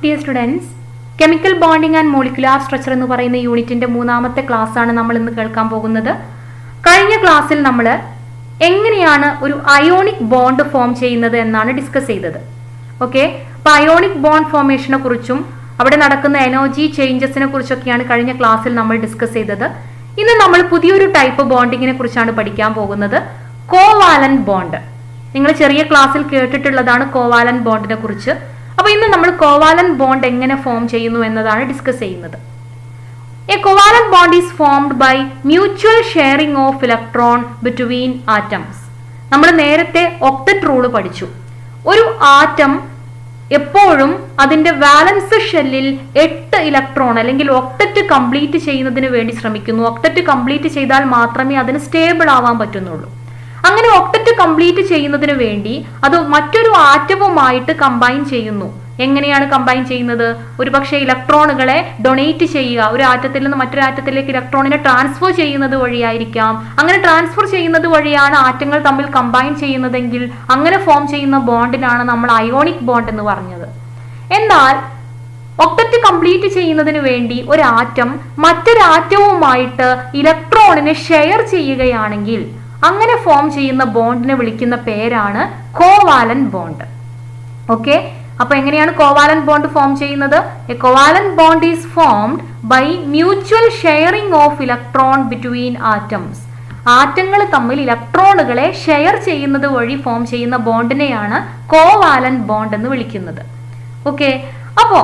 Dear students, chemical bonding and molecular structure എന്ന് പറയുന്ന യൂണിറ്റിന്റെ മൂന്നാമത്തെ ക്ലാസ് ആണ് നമ്മൾ ഇന്ന് കേൾക്കാൻ പോകുന്നത്. കഴിഞ്ഞ ക്ലാസ്സിൽ നമ്മൾ എങ്ങനെയാണ് ഒരു അയോണിക് ബോണ്ട് ഫോം ചെയ്യുന്നത് എന്നാണ് ഡിസ്കസ് ചെയ്തത്. ഓക്കെ, അപ്പോൾ അയോണിക് ബോണ്ട് ഫോർമേഷനെ കുറിച്ചും അവിടെ നടക്കുന്ന എനർജി ചേഞ്ചസിനെ കുറിച്ചൊക്കെയാണ് കഴിഞ്ഞ ക്ലാസ്സിൽ നമ്മൾ ഡിസ്കസ് ചെയ്തത്. ഇന്ന് നമ്മൾ പുതിയൊരു ടൈപ്പ് ബോണ്ടിങ്ങിനെ കുറിച്ചാണ് പഠിക്കാൻ പോകുന്നത്, കോവാലന്റ് ബോണ്ട്. നിങ്ങൾ ചെറിയ ക്ലാസ്സിൽ കേട്ടിട്ടുള്ളതാണ് കോവാലന്റ് ബോണ്ടിനെ കുറിച്ച്. അപ്പോൾ ഇന്ന് നമ്മൾ കോവാലന്റ് ബോണ്ട് എങ്ങനെ ഫോം ചെയ്യുന്നു എന്നതാണ് ഡിസ്കസ് ചെയ്യുന്നത്. A covalent bond is formed by mutual sharing of electron between atoms. നമ്മൾ നേരത്തെ ഒക്ടറ്റ് റൂൾ പഠിച്ചു. ഒരു ആറ്റം എപ്പോഴും അതിന്റെ വാലൻസ് ഷെല്ലിൽ 8 ഇലക്ട്രോൺ അല്ലെങ്കിൽ ഒക്ടറ്റ് കംപ്ലീറ്റ് ചെയ്യുന്നതിന് വേണ്ടി ശ്രമിക്കുന്നു. ഒക്ടറ്റ് കംപ്ലീറ്റ് ചെയ്താൽ മാത്രമേ അതിന് സ്റ്റേബിൾ ആവാൻ പറ്റുന്നുള്ളൂ. അങ്ങനെ ഒക്ടറ്റ് കംപ്ലീറ്റ് ചെയ്യുന്നതിന് വേണ്ടി അത് മറ്റൊരു ആറ്റവുമായിട്ട് കമ്പൈൻ ചെയ്യുന്നു. എങ്ങനെയാണ് കമ്പൈൻ ചെയ്യുന്നത്? ഒരുപക്ഷെ ഇലക്ട്രോണുകളെ ഡൊണേറ്റ് ചെയ്യുക, ഒരു ആറ്റത്തിൽ നിന്ന് മറ്റൊരു ആറ്റത്തിലേക്ക് ഇലക്ട്രോണിനെ ട്രാൻസ്ഫർ ചെയ്യുന്നത് വഴിയായിരിക്കാം. അങ്ങനെ ട്രാൻസ്ഫർ ചെയ്യുന്നത് വഴിയാണ് ആറ്റങ്ങൾ തമ്മിൽ കമ്പൈൻ ചെയ്യുന്നതെങ്കിൽ അങ്ങനെ ഫോം ചെയ്യുന്ന ബോണ്ടിനാണ് നമ്മൾ അയോണിക് ബോണ്ട് എന്ന് പറഞ്ഞത്. എന്നാൽ ഒക്ടറ്റ് കംപ്ലീറ്റ് ചെയ്യുന്നതിന് വേണ്ടി ഒരു ആറ്റം മറ്റൊരാറ്റവുമായിട്ട് ഇലക്ട്രോണിനെ ഷെയർ ചെയ്യുകയാണെങ്കിൽ അങ്ങനെ ഫോം ചെയ്യുന്ന ബോണ്ടിനെ വിളിക്കുന്ന പേരാണ് കോവാലന്റ് ബോണ്ട്. ഓക്കെ, അപ്പൊ എങ്ങനെയാണ് കോവാലന്റ് ബോണ്ട് ഫോം ചെയ്യുന്നത്? A covalent bond is formed by mutual sharing of electron between atoms. ആറ്റങ്ങൾ തമ്മിൽ ഇലക്ട്രോണുകളെ ഷെയർ ചെയ്യുന്നത് വഴി ഫോം ചെയ്യുന്ന ബോണ്ടിനെയാണ് കോവാലന്റ് ബോണ്ട് എന്ന് വിളിക്കുന്നത്. ഓക്കെ, അപ്പോ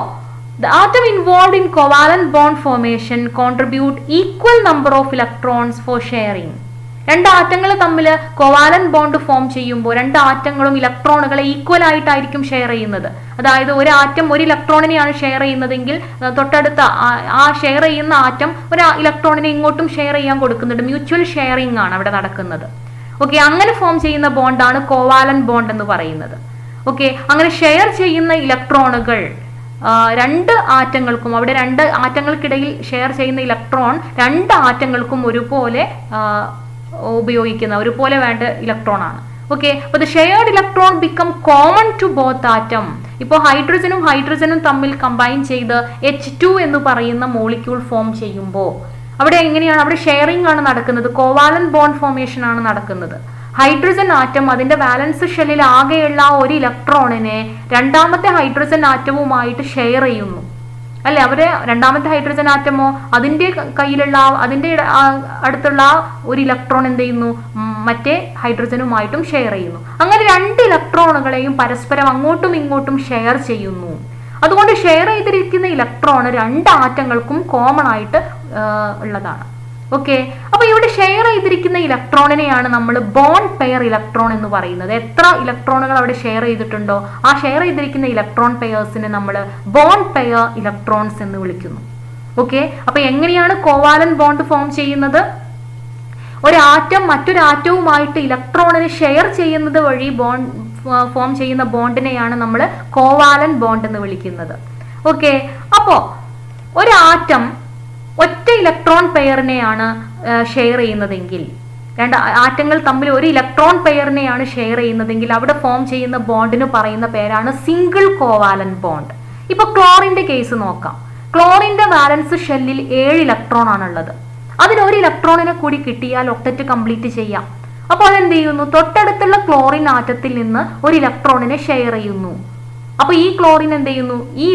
the atom involved in covalent bond formation contribute equal number of electrons for sharing. രണ്ട് ആറ്റങ്ങൾ തമ്മിൽ കോവാലന്റ് ബോണ്ട് ഫോം ചെയ്യുമ്പോൾ രണ്ട് ആറ്റങ്ങളും ഇലക്ട്രോണുകളെ ഈക്വൽ ആയിട്ടായിരിക്കും ഷെയർ ചെയ്യുന്നത്. അതായത് ഒരു ആറ്റം ഒരു ഇലക്ട്രോണിനെയാണ് ഷെയർ ചെയ്യുന്നതെങ്കിൽ തൊട്ടടുത്ത ആ ഷെയർ ചെയ്യുന്ന ആറ്റം ഒരു ഇലക്ട്രോണിനെ ഇങ്ങോട്ടും ഷെയർ ചെയ്യാൻ കൊടുക്കുന്നുണ്ട്. മ്യൂച്വൽ ഷെയറിംഗ് ആണ് അവിടെ നടക്കുന്നത്. ഓക്കെ, അങ്ങനെ ഫോം ചെയ്യുന്ന ബോണ്ടാണ് കോവാലന്റ് ബോണ്ട് എന്ന് പറയുന്നത്. ഓക്കെ, അങ്ങനെ ഷെയർ ചെയ്യുന്ന ഇലക്ട്രോണുകൾ രണ്ട് ആറ്റങ്ങൾക്കും, അവിടെ രണ്ട് ആറ്റങ്ങൾക്കിടയിൽ ഷെയർ ചെയ്യുന്ന ഇലക്ട്രോൺ രണ്ട് ആറ്റങ്ങൾക്കും ഒരുപോലെ ഉപയോഗിക്കുന്ന ഒരുപോലെ വേണ്ട ഇലക്ട്രോൺ ആണ്. ഓക്കെ, അപ്പോൾ the shared electron become common to both atom. ഇപ്പോൾ ഹൈഡ്രജനും തമ്മിൽ കമ്പൈൻ ചെയ്ത് H2 എന്ന് പറയുന്ന മോളിക്യൂൾ ഫോം ചെയ്യുമ്പോൾ അവിടെ എങ്ങനെയാണ്? അവിടെ ഷെയറിംഗ് ആണ് നടക്കുന്നത്, കോവാലന്റ് ബോണ്ട് ഫോർമേഷൻ ആണ് നടക്കുന്നത്. ഹൈഡ്രജൻ ആറ്റം അതിന്റെ വാലൻസ് ഷെല്ലിൽ ആകെയുള്ള ഒരു ഇലക്ട്രോണിനെ രണ്ടാമത്തെ ഹൈഡ്രജൻ ആറ്റവുമായിട്ട് ഷെയർ ചെയ്യുന്നു, അല്ലെ? അവരെ രണ്ടാമത്തെ ഹൈഡ്രജൻ ആറ്റമോ അതിന്റെ കയ്യിലുള്ള അതിന്റെ അടുത്തുള്ള ഒരു ഇലക്ട്രോൺ എന്ത് ചെയ്യുന്നു? മറ്റേ ഹൈഡ്രജനുമായിട്ടും ഷെയർ ചെയ്യുന്നു. അങ്ങനെ രണ്ട് ഇലക്ട്രോണുകളെയും പരസ്പരം അങ്ങോട്ടും ഇങ്ങോട്ടും ഷെയർ ചെയ്യുന്നു. അതുകൊണ്ട് ഷെയർ ചെയ്തിരിക്കുന്ന ഇലക്ട്രോൺ രണ്ട് ആറ്റങ്ങൾക്കും കോമൺ ആയിട്ട് ഉള്ളതാണ്. ഓക്കെ, അപ്പൊ ഇവിടെ ഷെയർ ചെയ്തിരിക്കുന്ന ഇലക്ട്രോണിനെയാണ് നമ്മൾ ബോണ്ട് പെയർ ഇലക്ട്രോൺ എന്ന് പറയുന്നത്. എത്ര ഇലക്ട്രോണുകൾ അവിടെ ഷെയർ ചെയ്തിട്ടുണ്ടോ ആ ഷെയർ ചെയ്തിരിക്കുന്ന ഇലക്ട്രോൺ പെയേഴ്സിനെ നമ്മൾ ബോണ്ട് പെയർ ഇലക്ട്രോൺസ് എന്ന് വിളിക്കുന്നു. ഓക്കെ, അപ്പൊ എങ്ങനെയാണ് കോവാലന്റ് ബോണ്ട് ഫോം ചെയ്യുന്നത്? ഒരു ആറ്റം മറ്റൊരു ആറ്റവുമായിട്ട് ഇലക്ട്രോണിനെ ഷെയർ ചെയ്യുന്നത് വഴി ഫോം ചെയ്യുന്ന ബോണ്ടിനെയാണ് നമ്മൾ കോവാലന്റ് ബോണ്ട് എന്ന് വിളിക്കുന്നത്. ഓക്കെ, അപ്പോ ഒരു ആറ്റം ഒറ്റ ഇലക്ട്രോൺ പെയറിനെയാണ് ഷെയർ ചെയ്യുന്നതെങ്കിൽ, രണ്ട് ആറ്റങ്ങൾ തമ്മിൽ ഒരു ഇലക്ട്രോൺ പെയറിനെയാണ് ഷെയർ ചെയ്യുന്നതെങ്കിൽ അവിടെ ഫോം ചെയ്യുന്ന ബോണ്ടിന് പറയുന്ന പേരാണ് സിംഗിൾ കോവാലന്റ് ബോണ്ട്. ഇപ്പൊ ക്ലോറിന്റെ കേസ് നോക്കാം. ക്ലോറിന്റെ വാലൻസ് ഷെല്ലിൽ 7 ഇലക്ട്രോൺ ആണുള്ളത്. അതിന് ഒരു ഇലക്ട്രോണിനെ കൂടി കിട്ടിയാൽ ഒക്ടറ്റ് കംപ്ലീറ്റ് ചെയ്യാം. അപ്പോൾ അതെന്ത് ചെയ്യുന്നു? തൊട്ടടുത്തുള്ള ക്ലോറിൻ ആറ്റത്തിൽ നിന്ന് ഒരു ഇലക്ട്രോണിനെ ഷെയർ ചെയ്യുന്നു. അപ്പൊ ഈ ക്ലോറിൻ എന്ത് ചെയ്യുന്നു? ഈ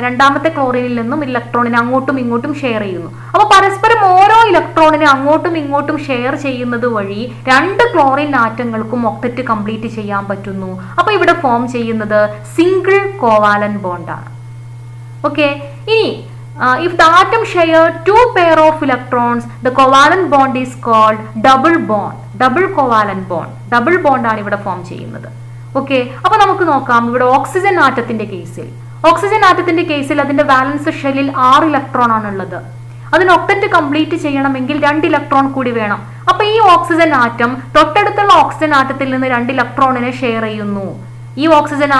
രണ്ടാമത്തെ ക്ലോറിനിൽ നിന്നും ഇലക്ട്രോണിനെ അങ്ങോട്ടും ഇങ്ങോട്ടും ഷെയർ ചെയ്യുന്നു. അപ്പൊ പരസ്പരം ഓരോ ഇലക്ട്രോണിനെ അങ്ങോട്ടും ഇങ്ങോട്ടും ഷെയർ ചെയ്യുന്നത് വഴി രണ്ട് ക്ലോറിൻ ആറ്റങ്ങൾക്കും ഒക്ടറ്റ് കംപ്ലീറ്റ് ചെയ്യാൻ പറ്റുന്നു. അപ്പൊ ഇവിടെ ഫോം ചെയ്യുന്നത് സിംഗിൾ കോവാലന്റ് ബോണ്ടാണ്. ഓക്കെ, ഇനി if the atom share 2 pair of electrons, the covalent bond is called double bond. Double covalent bond. Double bond ആണ് ഇവിടെ ഫോം ചെയ്യുന്നത്. ഓക്കെ, അപ്പൊ നമുക്ക് നോക്കാം. ഇവിടെ ഓക്സിജൻ ആറ്റത്തിന്റെ കേസിൽ അതിന്റെ വാലൻസ് ഷെല്ലിൽ 6 ഇലക്ട്രോൺ ആണുള്ളത്. അതിന് ഒക്ടറ്റ് കംപ്ലീറ്റ് ചെയ്യണമെങ്കിൽ 2 ഇലക്ട്രോൺ കൂടി വേണം. അപ്പൊ ഈ ഓക്സിജൻ ആറ്റം തൊട്ടടുത്തുള്ള ഓക്സിജൻ ആറ്റത്തിൽ നിന്ന് 2 ഇലക്ട്രോണിനെ ഷെയർ ചെയ്യുന്നു. ഈ ഓക്സിജൻ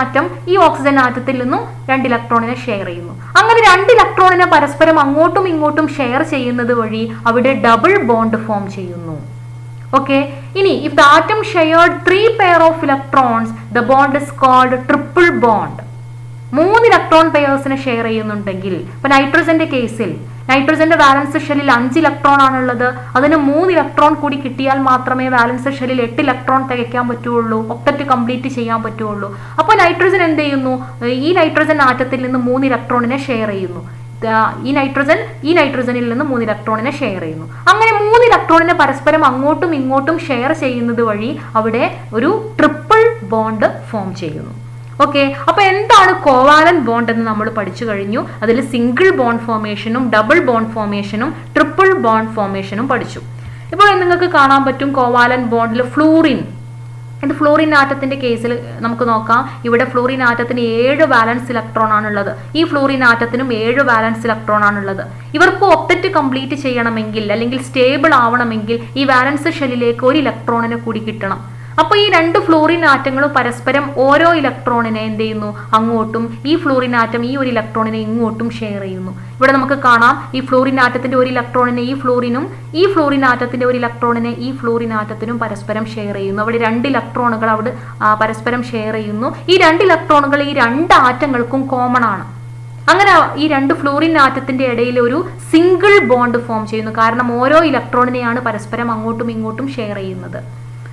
ആറ്റത്തിൽ നിന്നും 2 ഇലക്ട്രോണിനെ ഷെയർ ചെയ്യുന്നു. അങ്ങനെ 2 ഇലക്ട്രോണിനെ പരസ്പരം അങ്ങോട്ടും ഇങ്ങോട്ടും ഷെയർ ചെയ്യുന്നത് വഴി അവിടെ ഡബിൾ ബോണ്ട് ഫോം ചെയ്യുന്നു. Okay, if the atom shared 3 pair of electrons, the bond is called triple bond. 3 electron പെയേഴ്സിനെ ഷെയർ ചെയ്യുന്നുണ്ടെങ്കിൽ, ഇപ്പൊ നൈട്രജന്റെ കേസിൽ നൈട്രജന്റെ വാലൻസ് ഷെല്ലിൽ 5 ഇലക്ട്രോൺ ആണുള്ളത്. അതിന് 3 ഇലക്ട്രോൺ കൂടി കിട്ടിയാൽ മാത്രമേ വാലൻസ് ഷെല്ലിൽ 8 ഇലക്ട്രോൺ തികയ്ക്കാൻ പറ്റുള്ളൂ, ഒക്ടറ്റ് കംപ്ലീറ്റ് ചെയ്യാൻ പറ്റുള്ളൂ. അപ്പോൾ നൈട്രജൻ എന്ത് ചെയ്യുന്നു? ഈ നൈട്രജൻ ആറ്റത്തിൽ നിന്ന് 3 ഇലക്ട്രോണിനെ ഷെയർ ചെയ്യുന്നു. ഈ നൈട്രജനിൽ നിന്ന് 3 ഇലക്ട്രോണിനെ ഷെയർ ചെയ്യുന്നു. അങ്ങനെ 3 ഇലക്ട്രോണിനെ പരസ്പരം അങ്ങോട്ടും ഇങ്ങോട്ടും ഷെയർ ചെയ്യുന്നത് വഴി അവിടെ ഒരു ട്രിപ്പിൾ ബോണ്ട് ഫോം ചെയ്യുന്നു. ഓക്കെ, അപ്പൊ എന്താണ് കോവാലന്റ് ബോണ്ട് എന്ന് നമ്മൾ പഠിച്ചു കഴിഞ്ഞു. അതിൽ സിംഗിൾ ബോണ്ട് ഫോർമേഷനും ഡബിൾ ബോണ്ട് ഫോർമേഷനും ട്രിപ്പിൾ ബോണ്ട് ഫോർമേഷനും പഠിച്ചു. ഇപ്പോൾ നിങ്ങൾക്ക് കാണാൻ പറ്റും കോവാലന്റ് ബോണ്ടിൽ ഫ്ലൂറിൻ, ഇത് ഫ്ലൂറിൻ ആറ്റത്തിന്റെ കേസിൽ നമുക്ക് നോക്കാം. ഇവിടെ ഫ്ലൂറിൻ ആറ്റത്തിന് 7 വാലൻസ് ഇലക്ട്രോൺ ആണുള്ളത്. ഈ ഫ്ലൂറിൻ ആറ്റത്തിനും 7 വാലൻസ് ഇലക്ട്രോൺ ആണുള്ളത്. ഇവർക്ക് ഒക്ടറ്റ് കംപ്ലീറ്റ് ചെയ്യണമെങ്കിൽ അല്ലെങ്കിൽ സ്റ്റേബിൾ ആവണമെങ്കിൽ ഈ വാലൻസ് ഷെല്ലിലേക്ക് 1 ഇലക്ട്രോണിനെ കൂടി കിട്ടണം. അപ്പൊ ഈ 2 ഫ്ലൂറിൻ ആറ്റങ്ങളും പരസ്പരം ഓരോ ഇലക്ട്രോണിനെ എന്ത് ചെയ്യുന്നു? അങ്ങോട്ടും, ഈ ഫ്ലൂറിൻ ആറ്റം ഈ 1 ഇലക്ട്രോണിനെ ഇങ്ങോട്ടും ഷെയർ ചെയ്യുന്നു. ഇവിടെ നമുക്ക് കാണാം ഈ ഫ്ലൂറിൻ ആറ്റത്തിന്റെ 1 ഇലക്ട്രോണിനെ ഈ ഫ്ലൂറിനും, ഈ ഫ്ലൂറിൻ ആറ്റത്തിന്റെ 1 ഇലക്ട്രോണിനെ ഈ ഫ്ലൂറിൻ ആറ്റത്തിനും പരസ്പരം ഷെയർ ചെയ്യുന്നു. അവിടെ 2 ഇലക്ട്രോണുകൾ അവിടെ പരസ്പരം ഷെയർ ചെയ്യുന്നു. ഈ 2 ഇലക്ട്രോണുകൾ ഈ 2 ആറ്റങ്ങൾക്കും കോമൺ ആണ്. അങ്ങനെ ഈ 2 ഫ്ലൂറിൻ ആറ്റത്തിന്റെ ഇടയിൽ ഒരു സിംഗിൾ ബോണ്ട് ഫോം ചെയ്യുന്നു. കാരണം ഓരോ ഇലക്ട്രോണിനെയാണ് പരസ്പരം അങ്ങോട്ടും ഇങ്ങോട്ടും ഷെയർ ചെയ്യുന്നത്,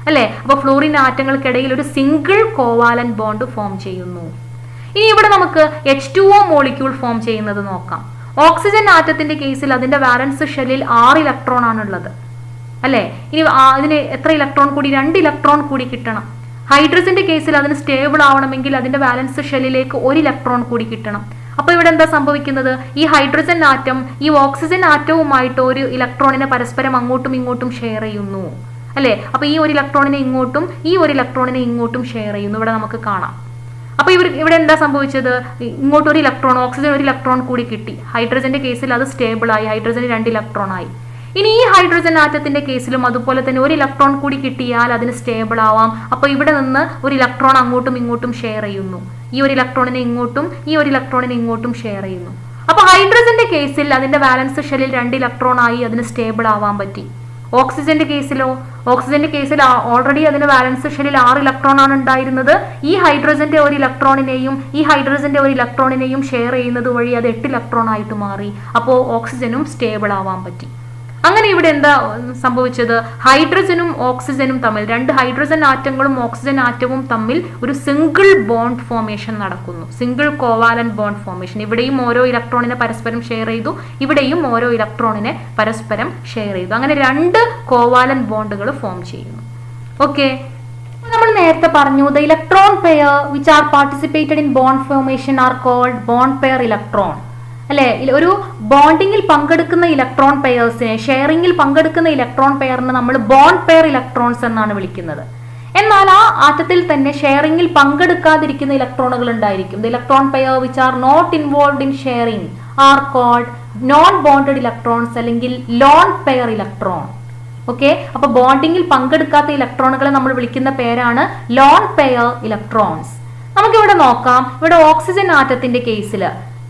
അല്ലെ? അപ്പൊ ഫ്ലൂറിൻ ആറ്റങ്ങൾക്കിടയിൽ ഒരു സിംഗിൾ കോവാലന്റ് ബോണ്ട് ഫോം ചെയ്യുന്നു. ഇനി ഇവിടെ നമുക്ക് H2O മോളിക്യൂൾ ഫോം ചെയ്യുന്നത് നോക്കാം. ഓക്സിജൻ ആറ്റത്തിന്റെ കേസിൽ അതിന്റെ വാലൻസ് ഷെല്ലിൽ 6 ഇലക്ട്രോൺ ആണുള്ളത്, അല്ലെ? ഇനി അതിന് എത്ര ഇലക്ട്രോൺ കൂടി? 2 ഇലക്ട്രോൺ കൂടി കിട്ടണം. ഹൈഡ്രജന്റെ കേസിൽ അതിന് സ്റ്റേബിൾ ആവണമെങ്കിൽ അതിന്റെ വാലൻസ് ഷെല്ലിലേക്ക് 1 ഇലക്ട്രോൺ കൂടി കിട്ടണം. അപ്പൊ ഇവിടെ എന്താ സംഭവിക്കുന്നത്? ഈ ഹൈഡ്രജൻ ആറ്റം ഈ ഓക്സിജൻ ആറ്റവുമായിട്ട് 1 ഇലക്ട്രോണിനെ പരസ്പരം അങ്ങോട്ടും ഇങ്ങോട്ടും ഷെയർ ചെയ്യുന്നു, അല്ലെ? അപ്പൊ ഈ 1 ഇലക്ട്രോണിനെ ഇങ്ങോട്ടും ഈ 1 ഇലക്ട്രോണിനെ ഇങ്ങോട്ടും ഷെയർ ചെയ്യുന്നു. ഇവിടെ നമുക്ക് കാണാം. അപ്പൊ ഇവിടെ എന്താ സംഭവിച്ചത്? ഇങ്ങോട്ട് 1 ഇലക്ട്രോൺ, ഓക്സിജൻ 1 ഇലക്ട്രോൺ കൂടി കിട്ടി. ഹൈഡ്രജന്റെ കേസിൽ അത് സ്റ്റേബിൾ ആയി, ഹൈഡ്രജന് 2 ഇലക്ട്രോൺ ആയി. ഇനി ഈ ഹൈഡ്രജൻ ആറ്റത്തിന്റെ കേസിലും അതുപോലെ തന്നെ 1 ഇലക്ട്രോൺ കൂടി കിട്ടിയാൽ അതിന് സ്റ്റേബിൾ ആവാം. അപ്പൊ ഇവിടെ നിന്ന് 1 ഇലക്ട്രോൺ അങ്ങോട്ടും ഇങ്ങോട്ടും ഷെയർ ചെയ്യുന്നു. ഈ 1 ഇലക്ട്രോണിനെ ഇങ്ങോട്ടും ഈ 1 ഇലക്ട്രോണിനെ ഇങ്ങോട്ടും ഷെയർ ചെയ്യുന്നു. അപ്പൊ ഹൈഡ്രജന്റെ കേസിൽ അതിന്റെ വാലൻസ് ഷെല്ലിൽ 2 ഇലക്ട്രോൺ ആയി, അതിന് സ്റ്റേബിൾ ആവാൻ പറ്റി. ഓക്സിജന്റെ കേസിൽ ഓൾറെഡി അതിന് വാലൻസ് ഷെല്ലിൽ 6 ഇലക്ട്രോൺ ആണ് ഉണ്ടായിരുന്നത്. ഈ ഹൈഡ്രജന്റെ 1 ഇലക്ട്രോണിനെയും ഈ ഹൈഡ്രജന്റെ 1 ഇലക്ട്രോണിനെയും ഷെയർ ചെയ്യുന്നത് വഴി അത് 8 ഇലക്ട്രോൺ ആയിട്ട് മാറി. അപ്പോൾ ഓക്സിജനും സ്റ്റേബിൾ ആവാൻ പറ്റി. അങ്ങനെ ഇവിടെ എന്താ സംഭവിച്ചത്? ഹൈഡ്രജനും ഓക്സിജനും തമ്മിൽ, 2 ഹൈഡ്രജൻ ആറ്റങ്ങളും ഓക്സിജൻ ആറ്റവും തമ്മിൽ ഒരു സിംഗിൾ ബോണ്ട് ഫോർമേഷൻ നടക്കുന്നു. Single covalent bond formation. ഇവിടെയും ഓരോ ഇലക്ട്രോണിനെ പരസ്പരം ഷെയർ ചെയ്തു, ഇവിടെയും ഓരോ ഇലക്ട്രോണിനെ പരസ്പരം ഷെയർ ചെയ്തു. അങ്ങനെ 2 കോവാലന്റ് ബോണ്ടുകൾ ഫോം ചെയ്യുന്നു. ഓക്കെ, നമ്മൾ നേരത്തെ പറഞ്ഞു the electron pair which are participated in bond formation are called bond pair electron, അല്ലെ? ഒരു ബോണ്ടിങ്ങിൽ പങ്കെടുക്കുന്ന ഇലക്ട്രോൺ പെയർസിനെ, ഷെയറിംഗിൽ പങ്കെടുക്കുന്ന ഇലക്ട്രോൺ പെയറിനെ നമ്മൾ ബോണ്ട് പെയർ ഇലക്ട്രോൺസ് എന്നാണ് വിളിക്കുന്നത്. എന്നാൽ ആ ആറ്റത്തിൽ തന്നെ ഷെയറിംഗിൽ പങ്കെടുക്കാതിരിക്കുന്ന ഇലക്ട്രോണുകൾ ഉണ്ടായിരിക്കും. The electron pair which are not involved in sharing are called non bonded electrons അല്ലെങ്കിൽ ലോൺ പെയർ ഇലക്ട്രോൺ. ഓക്കെ, അപ്പൊ ബോണ്ടിങ്ങിൽ പങ്കെടുക്കാത്ത ഇലക്ട്രോണുകളെ നമ്മൾ വിളിക്കുന്ന പേരാണ് ലോൺ പെയർ ഇലക്ട്രോൺസ്. നമുക്കിവിടെ നോക്കാം. ഇവിടെ ഓക്സിജൻ ആറ്റത്തിന്റെ കേസിൽ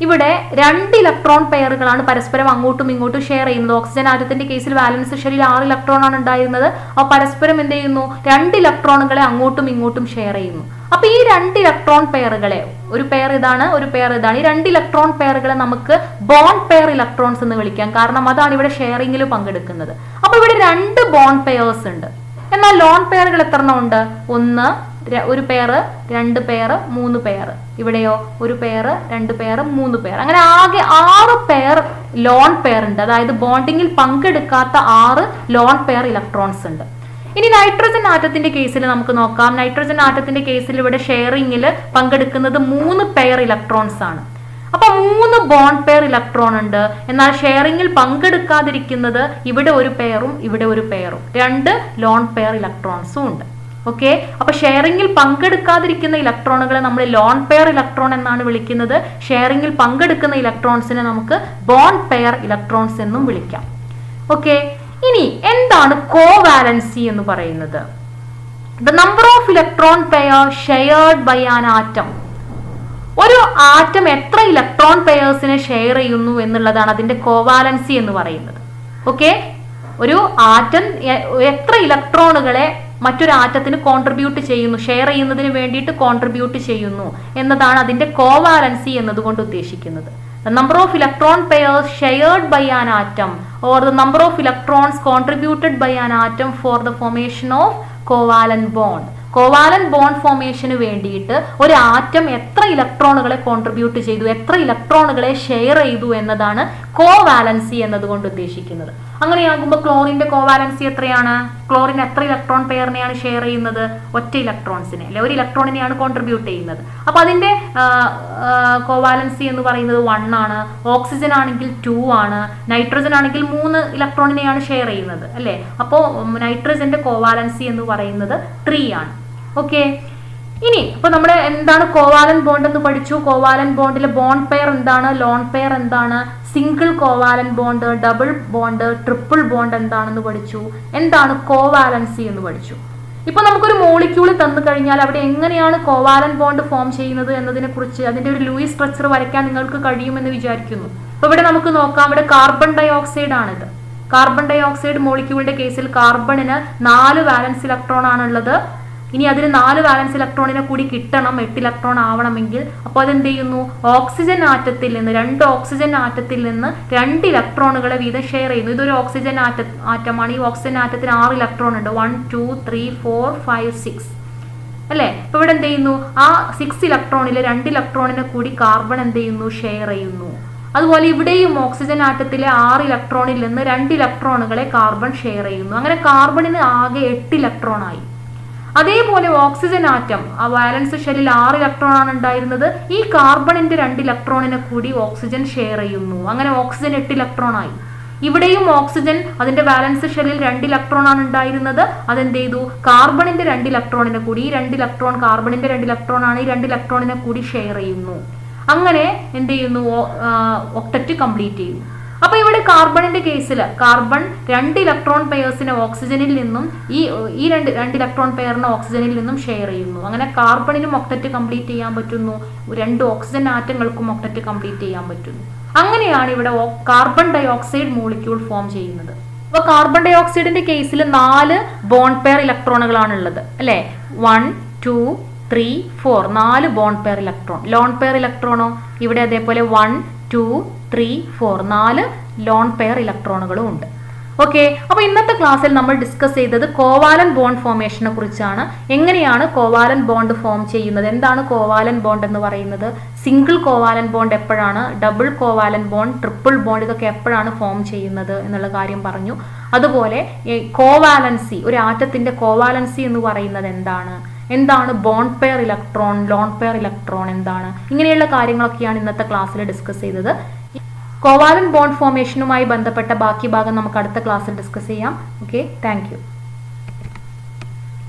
ഇവിടെ 2 ഇലക്ട്രോൺ പെയറുകളാണ് പരസ്പരം അങ്ങോട്ടും ഇങ്ങോട്ടും ഷെയർ ചെയ്യുന്നത്. ഓക്സിജൻ ആറ്റത്തിന്റെ കേസിൽ വാലൻസ് ഷെല്ലിൽ 6 ഇലക്ട്രോൺ ആണ് ഉണ്ടായിരുന്നത്. അപ്പോൾ പരസ്പരം എന്ത് ചെയ്യുന്നു? 2 ഇലക്ട്രോണുകളെ അങ്ങോട്ടും ഇങ്ങോട്ടും ഷെയർ ചെയ്യുന്നു. അപ്പൊ ഈ 2 ഇലക്ട്രോൺ പെയറുകളെ, ഒരു പെയർ ഇതാണ്, ഒരു പെയർ ഇതാണ്, ഈ 2 ഇലക്ട്രോൺ പെയറുകളെ നമുക്ക് ബോണ്ട് പെയർ ഇലക്ട്രോൺസ് എന്ന് വിളിക്കാം. കാരണം അതാണ് ഇവിടെ ഷെയറിംഗിൽ പങ്കെടുക്കുന്നത്. അപ്പൊ ഇവിടെ 2 ബോണ്ട് പെയേഴ്സ് ഉണ്ട്. എന്നാൽ ലോൺ പെയറുകൾ എത്ര എണ്ണം ഉണ്ട്? 1, ഒരു പെയർ, 2 പെയർ, 3 പെയർ. ഇവിടെയോ 1 പെയർ, 2 പെയർ, 3 പെയർ. അങ്ങനെ ആകെ 6 പെയർ ലോൺ പെയർ ഉണ്ട്. അതായത് ബോണ്ടിങ്ങിൽ പങ്കെടുക്കാത്ത 6 ലോൺ പെയർ ഇലക്ട്രോൺസ് ഉണ്ട്. ഇനി നൈട്രജൻ ആറ്റത്തിന്റെ കേസിൽ നമുക്ക് നോക്കാം. നൈട്രജൻ ആറ്റത്തിന്റെ കേസിൽ ഇവിടെ ഷെയറിംഗിൽ പങ്കെടുക്കുന്നത് 3 പെയർ ഇലക്ട്രോൺസ് ആണ്. അപ്പൊ 3 ബോണ്ട് പെയർ ഇലക്ട്രോൺ ഉണ്ട്. എന്നാൽ ഷെയറിംഗിൽ പങ്കെടുക്കാതിരിക്കുന്നത് ഇവിടെ 1 പെയറും ഇവിടെ 1 പെയറും, 2 ലോൺ പെയർ ഇലക്ട്രോൺസും ഉണ്ട്. ഓക്കെ, അപ്പൊ ഷെയറിംഗിൽ പങ്കെടുക്കാതിരിക്കുന്ന ഇലക്ട്രോണുകളെ നമ്മൾ ലോൺ പെയർ ഇലക്ട്രോൺ എന്നാണ് വിളിക്കുന്നത്. ഷെയറിംഗിൽ പങ്കെടുക്കുന്ന ഇലക്ട്രോൺസിനെ നമുക്ക് ബോണ്ട് പെയർ ഇലക്ട്രോൺസ് എന്നും വിളിക്കാം. ഓക്കെ, ഇനി എന്താണ് കോവാലൻസി എന്ന് പറയുന്നത്? The number of electron pair shared by an atom. ഒരു ആറ്റം എത്ര ഇലക്ട്രോൺ പെയേഴ്സിനെ ഷെയർ ചെയ്യുന്നു എന്നുള്ളതാണ് അതിന്റെ കോവാലൻസി എന്ന് പറയുന്നത്. ഓക്കെ, ഒരു ആറ്റം എത്ര ഇലക്ട്രോണുകളെ മറ്റൊരു ആറ്റത്തിന് കോൺട്രിബ്യൂട്ട് ചെയ്യുന്നു, ഷെയർ ചെയ്യുന്നതിന് വേണ്ടിയിട്ട് കോൺട്രിബ്യൂട്ട് ചെയ്യുന്നു എന്നതാണ് അതിന്റെ കോവാലൻസി എന്നതുകൊണ്ട് ഉദ്ദേശിക്കുന്നത്. The number of electron pairs shared by an atom or the number of electrons contributed by an atom for the formation of covalent bond. Covalent bond ഫോർമേഷന് വേണ്ടിയിട്ട് ഒരു ആറ്റം എത്ര ഇലക്ട്രോണുകളെ കോൺട്രിബ്യൂട്ട് ചെയ്തു, എത്ര ഇലക്ട്രോണുകളെ ഷെയർ ചെയ്തു എന്നതാണ് കോവാലൻസി എന്നതുകൊണ്ട് ഉദ്ദേശിക്കുന്നത്. അങ്ങനെയാകുമ്പോൾ ക്ലോറിന്റെ കോവാലൻസി എത്രയാണ്? ക്ലോറിൻ എത്ര ഇലക്ട്രോൺ പെയറിനെയാണ് ഷെയർ ചെയ്യുന്നത്? ഒറ്റ ഇലക്ട്രോൺസിനെ, അല്ലെ ഒരു ഇലക്ട്രോണിനെയാണ് കോൺട്രിബ്യൂട്ട് ചെയ്യുന്നത്. അപ്പൊ അതിന്റെ കോവാലൻസി എന്ന് പറയുന്നത് 1 ആണ്. ഓക്സിജൻ ആണെങ്കിൽ 2 ആണ്. നൈട്രജൻ ആണെങ്കിൽ 3 ഇലക്ട്രോണിനെയാണ് ഷെയർ ചെയ്യുന്നത്, അല്ലെ. അപ്പോൾ നൈട്രജന്റെ കോവാലൻസി എന്ന് പറയുന്നത് 3 ആണ്. ഓക്കെ, ഇനി ഇപ്പൊ നമ്മൾ എന്താണ് കോവാലന്റ് ബോണ്ട് എന്ന് പഠിച്ചു. കോവാലന്റ് ബോണ്ടിലെ ബോണ്ട് പെയർ എന്താണ്, ലോൺ പെയർ എന്താണ്, single covalent bond, double bond, triple bond എന്താണെന്ന് പഠിച്ചു. എന്താണ് കോവാലൻസി എന്ന് പഠിച്ചു. ഇപ്പൊ നമുക്കൊരു മോളിക്യൂൾ തന്നു കഴിഞ്ഞാൽ അവിടെ എങ്ങനെയാണ് കോവാലന്റ് ബോണ്ട് ഫോം ചെയ്യുന്നത് എന്നതിനെ കുറിച്ച് അതിന്റെ ഒരു ലൂയിസ് സ്ട്രക്ചർ വരയ്ക്കാൻ നിങ്ങൾക്ക് കഴിയുമെന്ന് വിചാരിക്കുന്നു. അപ്പൊ ഇവിടെ നമുക്ക് നോക്കാം. ഇവിടെ കാർബൺ ഡൈ ഓക്സൈഡ് ആണിത്. കാർബൺ ഡൈ ഓക്സൈഡ് മോളിക്യൂളിന്റെ കേസിൽ കാർബണിന് 4 വാലൻസ് ഇലക്ട്രോൺ ആണുള്ളത്. ഇനി അതിന് 4 വാലൻസ് ഇലക്ട്രോണിനെ കൂടി കിട്ടണം, 8 ഇലക്ട്രോൺ ആവണമെങ്കിൽ. അപ്പോൾ അതെന്ത് ചെയ്യുന്നു? ഓക്സിജൻ ആറ്റത്തിൽ നിന്ന് 2 ഓക്സിജൻ ആറ്റത്തിൽ നിന്ന് 2 ഇലക്ട്രോണുകളെ വീതം ഷെയർ ചെയ്യുന്നു. ഇതൊരു ഓക്സിജൻ ആറ്റമാണ്. ഈ ഓക്സിജൻ ആറ്റത്തിന് 6 ഇലക്ട്രോൺ ഉണ്ട്. 1 2 3 4 5 6 അല്ലേ. അപ്പൊ ഇവിടെ എന്ത് ചെയ്യുന്നു? ആ 6 ഇലക്ട്രോണിലെ 2 ഇലക്ട്രോണിനെ കൂടി കാർബൺ എന്ത് ചെയ്യുന്നു? ഷെയർ ചെയ്യുന്നു. അതുപോലെ ഇവിടെയും ഓക്സിജൻ ആറ്റത്തിലെ 6 ഇലക്ട്രോണിൽ നിന്ന് 2 ഇലക്ട്രോണുകളെ കാർബൺ ഷെയർ ചെയ്യുന്നു. അങ്ങനെ കാർബണിന് ആകെ 8 ഇലക്ട്രോൺ ആയി. അതേപോലെ ഓക്സിജൻ ആറ്റം ആ വാലൻസ് ഷെല്ലിൽ 6 ഇലക്ട്രോൺ ആണ് ഉണ്ടായിരുന്നത്. ഈ കാർബണിന്റെ 2 ഇലക്ട്രോണിനെ കൂടി ഓക്സിജൻ ഷെയർ ചെയ്യുന്നു. അങ്ങനെ ഓക്സിജൻ 8 ഇലക്ട്രോൺ ആയി. ഇവിടെയും ഓക്സിജൻ അതിന്റെ വാലൻസ് ഷെല്ലിൽ 2 ഇലക്ട്രോൺ ആണ് ഉണ്ടായിരുന്നത്. അതെന്ത് ചെയ്തു? കാർബണിന്റെ 2 ഇലക്ട്രോണിനെ കൂടി, ഈ 2 ഇലക്ട്രോൺ കാർബണിന്റെ 2 ഇലക്ട്രോൺ ആണ്, ഈ 2 ഇലക്ട്രോണിനെ കൂടി ഷെയർ ചെയ്യുന്നു. അങ്ങനെ എന്ത് ചെയ്യുന്നു? ഒക്ടറ്റ് കംപ്ലീറ്റ് ചെയ്യുന്നു. അപ്പൊ ഇവിടെ കാർബണിന്റെ കേസിൽ കാർബൺ 2 ഇലക്ട്രോൺ പെയർസിനെ ഓക്സിജനിൽ നിന്നും ഈ 2 ഇലക്ട്രോൺ പെയറിനെ ഓക്സിജനിൽ നിന്നും ഷെയർ ചെയ്യുന്നു. അങ്ങനെ കാർബണിനും ഒക്ടറ്റ് കംപ്ലീറ്റ് ചെയ്യാൻ പറ്റുന്നു. 2 ഓക്സിജൻ ആറ്റങ്ങൾക്കും ഒക്ടറ്റ് കംപ്ലീറ്റ് ചെയ്യാൻ പറ്റുന്നു. അങ്ങനെയാണ് ഇവിടെ carbon dioxide molecule form ചെയ്യുന്നത്. അപ്പൊ കാർബൺ ഡൈ ഓക്സൈഡിന്റെ കേസിൽ 4 ബോണ്ട് പെയർ ഇലക്ട്രോണുകളാണ് ഉള്ളത്, അല്ലെ. 1 2 3 4 4 bond pair electron. Lone pair ഇലക്ട്രോണോ? ഇവിടെ അതേപോലെ 1 2 3 4 4 ലോൺ പെയർ ഇലക്ട്രോണുകളും ഉണ്ട്. ഓക്കെ, അപ്പൊ ഇന്നത്തെ ക്ലാസ്സിൽ നമ്മൾ ഡിസ്കസ് ചെയ്തത് കോവാലന്റ് ബോണ്ട് ഫോർമേഷനെ കുറിച്ചാണ്. എങ്ങനെയാണ് കോവാലന്റ് ബോണ്ട് ഫോം ചെയ്യുന്നത്, എന്താണ് കോവാലന്റ് ബോണ്ട് എന്ന് പറയുന്നത്, സിംഗിൾ കോവാലന്റ് ബോണ്ട് എപ്പോഴാണ്, double covalent bond, triple bond ഇതൊക്കെ എപ്പോഴാണ് ഫോം ചെയ്യുന്നത് എന്നുള്ള കാര്യം പറഞ്ഞു. അതുപോലെ കോവാലൻസി, ഒരു ആറ്റത്തിന്റെ കോവാലൻസി എന്ന് പറയുന്നത് എന്താണ് bond pair electron, lone pair electron എന്താണ്, ഇങ്ങനെയുള്ള കാര്യങ്ങളൊക്കെയാണ് ഇന്നത്തെ ക്ലാസ്സിൽ ഡിസ്കസ് ചെയ്തത്. കോവാലന്റ് ബോണ്ട് ഫോർമേഷനുമായി ബന്ധപ്പെട്ട ബാക്കി ഭാഗം നമുക്ക് അടുത്ത ക്ലാസ്സിൽ ഡിസ്കസ് ചെയ്യാം. Okay, thank you.